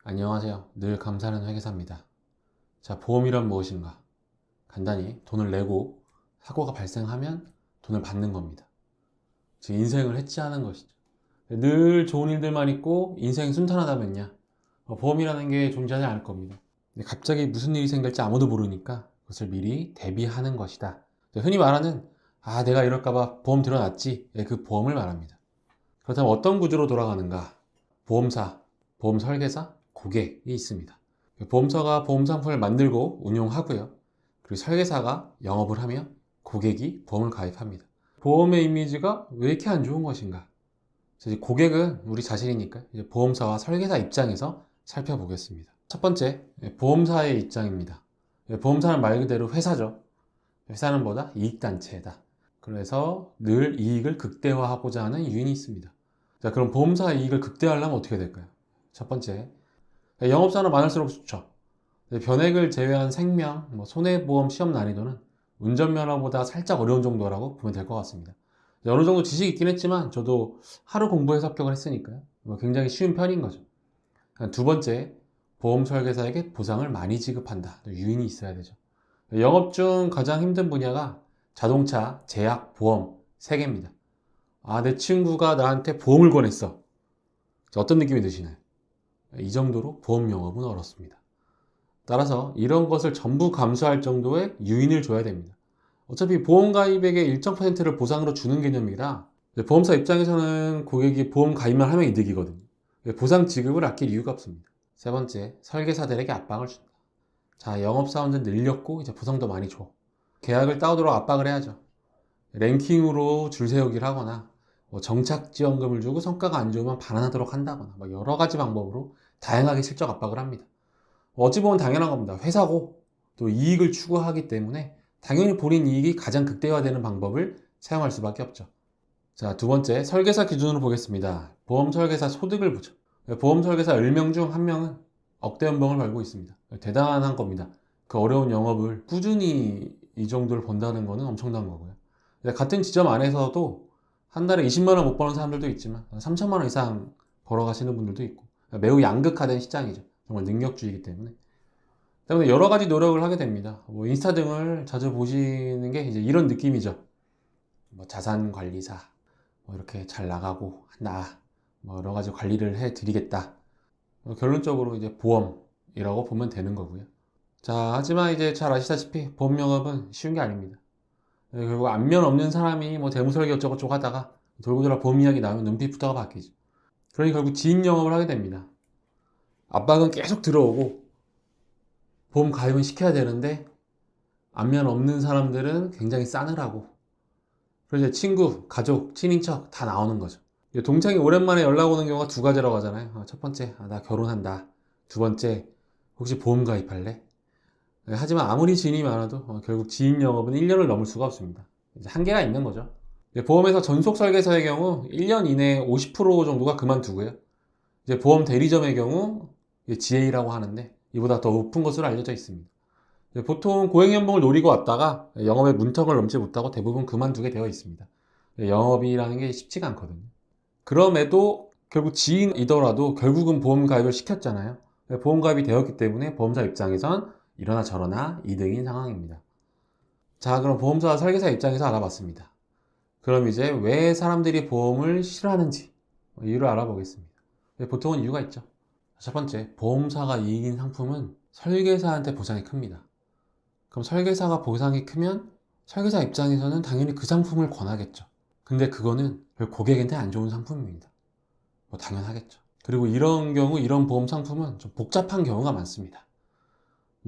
안녕하세요. 늘 감사하는 회계사입니다. 자, 보험이란 무엇인가? 간단히 돈을 내고 사고가 발생하면 돈을 받는 겁니다. 즉 인생을 해치하는 것이죠. 늘 좋은 일들만 있고 인생이 순탄하다면야 보험이라는 게 존재하지 않을 겁니다. 근데 갑자기 무슨 일이 생길지 아무도 모르니까 그것을 미리 대비하는 것이다. 흔히 말하는 내가 이럴까봐 보험 들어놨지. 그 보험을 말합니다. 그렇다면 어떤 구조로 돌아가는가? 보험사, 보험 설계사, 고객이 있습니다. 보험사가 보험 상품을 만들고 운용하고요. 그리고 설계사가 영업을 하며 고객이 보험을 가입합니다. 보험의 이미지가 왜 이렇게 안 좋은 것인가? 고객은 우리 자신이니까 보험사와 설계사 입장에서 살펴보겠습니다. 첫 번째, 보험사의 입장입니다. 보험사는 말 그대로 회사죠. 회사는 뭐다? 이익단체다. 그래서 늘 이익을 극대화하고자 하는 유인이 있습니다. 자, 그럼 보험사의 이익을 극대화하려면 어떻게 될까요? 첫 번째, 영업사는 많을수록 좋죠. 변액을 제외한 생명, 손해보험 시험 난이도는 운전면허보다 살짝 어려운 정도라고 보면 될 것 같습니다. 어느 정도 지식이 있긴 했지만 저도 하루 공부해서 합격을 했으니까요. 굉장히 쉬운 편인 거죠. 두 번째, 보험 설계사에게 보상을 많이 지급한다. 유인이 있어야 되죠. 영업 중 가장 힘든 분야가 자동차, 제약, 보험 3개입니다. 내 친구가 나한테 보험을 권했어. 어떤 느낌이 드시나요? 이 정도로 보험 영업은 어렵습니다. 따라서 이런 것을 전부 감수할 정도의 유인을 줘야 됩니다. 어차피 보험 가입액의 일정 퍼센트를 보상으로 주는 개념이라 보험사 입장에서는 고객이 보험 가입만 하면 이득이거든요. 보상 지급을 아낄 이유가 없습니다. 세 번째, 설계사들에게 압박을 준다. 자, 영업사원들 늘렸고 이제 보상도 많이 줘. 계약을 따오도록 압박을 해야죠. 랭킹으로 줄 세우기를 하거나 정착지원금을 주고 성과가 안 좋으면 반환하도록 한다거나 여러 가지 방법으로 다양하게 실적 압박을 합니다. 어찌 보면 당연한 겁니다. 회사고 또 이익을 추구하기 때문에 당연히 본인 이익이 가장 극대화되는 방법을 사용할 수밖에 없죠. 자, 두 번째, 설계사 기준으로 보겠습니다. 보험 설계사 소득을 보죠. 보험 설계사 10명 중 1명은 억대 연봉을 벌고 있습니다. 대단한 겁니다. 그 어려운 영업을 꾸준히 이 정도를 번다는 거는 엄청난 거고요. 같은 지점 안에서도 한 달에 20만 원 못 버는 사람들도 있지만 3천만 원 이상 벌어 가시는 분들도 있고 매우 양극화된 시장이죠. 정말 능력주의이기 때문에 여러 가지 노력을 하게 됩니다. 인스타 등을 자주 보시는 게 이제 이런 느낌이죠. 자산관리사 이렇게 잘 나가고 여러 가지 관리를 해 드리겠다. 결론적으로 이제 보험이라고 보면 되는 거고요. 자, 하지만 이제 잘 아시다시피 보험 영업은 쉬운 게 아닙니다. 결국 안면 없는 사람이 대무설계 어쩌고저쩌고 하다가 돌고 돌아 보험 이야기 나오면 눈빛부터가 바뀌죠. 그러니 결국 지인 영업을 하게 됩니다. 압박은 계속 들어오고 보험 가입은 시켜야 되는데 안면 없는 사람들은 굉장히 싸늘하고 그래서 친구, 가족, 친인척 다 나오는 거죠. 동창이 오랜만에 연락 오는 경우가 두 가지라고 하잖아요. 첫 번째, 나 결혼한다. 두 번째, 혹시 보험 가입할래? 하지만 아무리 지인이 많아도 결국 지인 영업은 1년을 넘을 수가 없습니다. 이제 한계가 있는 거죠. 보험에서 전속 설계사의 경우 1년 이내에 50% 정도가 그만두고요. 이제 보험 대리점의 경우 GA라고 하는데 이보다 더 높은 것으로 알려져 있습니다. 보통 고액연봉을 노리고 왔다가 영업의 문턱을 넘지 못하고 대부분 그만두게 되어 있습니다. 영업이라는 게 쉽지가 않거든요. 그럼에도 결국 지인이더라도 결국은 보험 가입을 시켰잖아요. 보험 가입이 되었기 때문에 보험사 입장에선 이러나 저러나 이득인 상황입니다. 자, 그럼 보험사 설계사 입장에서 알아봤습니다. 그럼 이제 왜 사람들이 보험을 싫어하는지 이유를 알아보겠습니다. 보통은 이유가 있죠. 첫 번째, 보험사가 이익인 상품은 설계사한테 보상이 큽니다. 그럼 설계사가 보상이 크면 설계사 입장에서는 당연히 그 상품을 권하겠죠. 근데 그거는 고객한테 안 좋은 상품입니다. 당연하겠죠. 그리고 이런 경우 이런 보험 상품은 좀 복잡한 경우가 많습니다.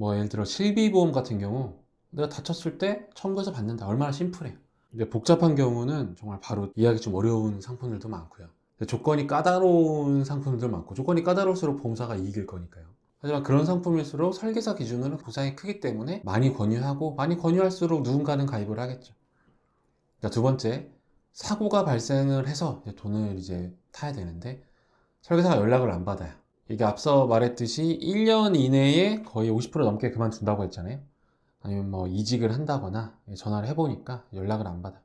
예를 들어 실비보험 같은 경우 내가 다쳤을 때 청구해서 받는다. 얼마나 심플해요. 근데 복잡한 경우는 정말 바로 이해하기 좀 어려운 상품들도 많고요. 조건이 까다로운 상품들 많고 조건이 까다로울수록 보험사가 이길 거니까요. 하지만 그런 상품일수록 설계사 기준으로는 보상이 크기 때문에 많이 권유하고 많이 권유할수록 누군가는 가입을 하겠죠. 자, 두 번째, 사고가 발생을 해서 돈을 이제 타야 되는데 설계사가 연락을 안 받아요. 이게 앞서 말했듯이 1년 이내에 거의 50% 넘게 그만둔다고 했잖아요. 아니면 이직을 한다거나 전화를 해보니까 연락을 안 받아.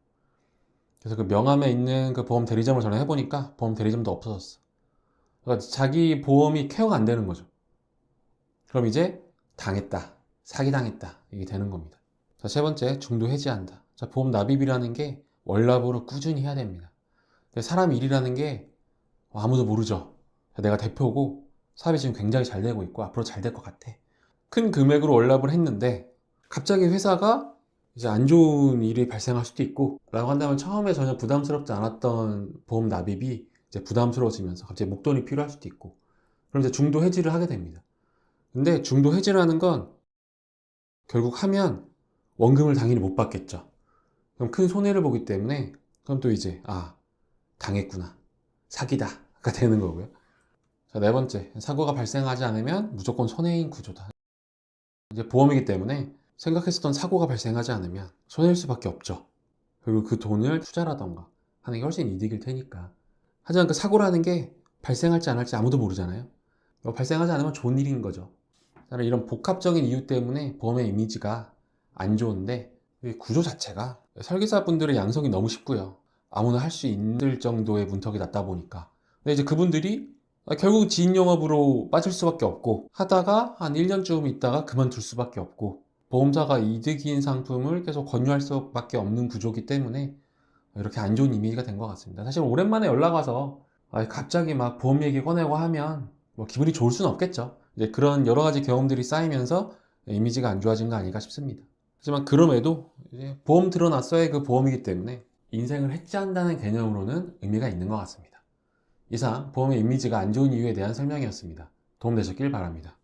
그래서 그 명함에 있는 그 보험 대리점을 전화해보니까 보험 대리점도 없어졌어. 그러니까 자기 보험이 케어가 안 되는 거죠. 그럼 이제 당했다, 사기당했다, 이게 되는 겁니다. 자, 세 번째, 중도 해지한다. 자, 보험 납입이라는 게 월납으로 꾸준히 해야 됩니다. 근데 사람 일이라는 게 아무도 모르죠. 자, 내가 대표고 사업이 지금 굉장히 잘 되고 있고 앞으로 잘 될 것 같아. 큰 금액으로 월납을 했는데 갑자기 회사가 이제 안 좋은 일이 발생할 수도 있고 라고 한다면 처음에 전혀 부담스럽지 않았던 보험 납입이 이제 부담스러워지면서 갑자기 목돈이 필요할 수도 있고, 그럼 이제 중도 해지를 하게 됩니다. 근데 중도 해지라는 건 결국 하면 원금을 당연히 못 받겠죠. 그럼 큰 손해를 보기 때문에 그럼 또 이제 당했구나, 사기다가 되는 거고요. 자, 네 번째, 사고가 발생하지 않으면 무조건 손해인 구조다. 이제 보험이기 때문에 생각했었던 사고가 발생하지 않으면 손해일 수밖에 없죠. 그리고 그 돈을 투자라던가 하는 게 훨씬 이득일 테니까. 하지만 그 사고라는 게 발생할지 안 할지 아무도 모르잖아요. 발생하지 않으면 좋은 일인 거죠. 이런 복합적인 이유 때문에 보험의 이미지가 안 좋은데, 이 구조 자체가 설계사분들의 양성이 너무 쉽고요. 아무나 할 수 있을 정도의 문턱이 낮다 보니까. 근데 이제 그분들이 결국 지인 영업으로 빠질 수밖에 없고, 하다가 한 1년쯤 있다가 그만둘 수밖에 없고, 보험사가 이득인 상품을 계속 권유할 수밖에 없는 구조기 때문에 이렇게 안 좋은 이미지가 된 것 같습니다. 사실 오랜만에 연락 와서 갑자기 막 보험 얘기 꺼내고 하면 뭐 기분이 좋을 수는 없겠죠. 이제 그런 여러 가지 경험들이 쌓이면서 이미지가 안 좋아진 거 아닌가 싶습니다. 하지만 그럼에도 이제 보험 들어놨어야 그 보험이기 때문에 인생을 해지한다는 개념으로는 의미가 있는 것 같습니다. 이상 보험의 이미지가 안 좋은 이유에 대한 설명이었습니다. 도움 되셨길 바랍니다.